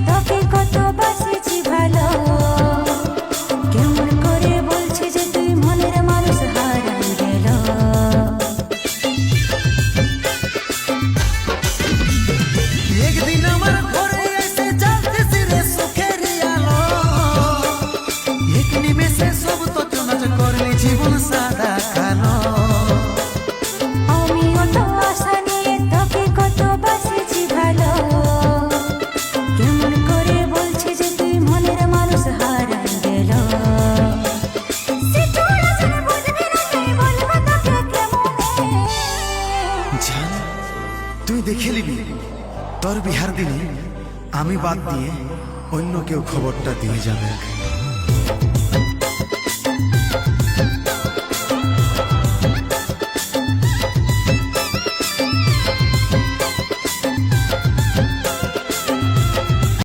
তোকে কত বাসেছি ভালো, কেমন করে বলছি যে তুই মনের মানুষ হারাই গেল। একদিন আমার ঘরে এসে জ্বালতেছি রে সুখের আলো, এক নিমেষে সব তো চুনাচ করলি জীবন সাদা কালো। আমিও তো আশা নিয়ে তোকে কত বাসেছি ভালো, কেমন করে বলছি যে তুই মনের মানুষ হারাই গেল। সে চোরা চোরা বুঝবি না, তুই বলবো তোকে কেমনে। জান তুই দেখে নিবি তোর বিহার দিনে আমি বাদ দিয়ে অন্য কেউ খবরটা দিয়ে যাবে।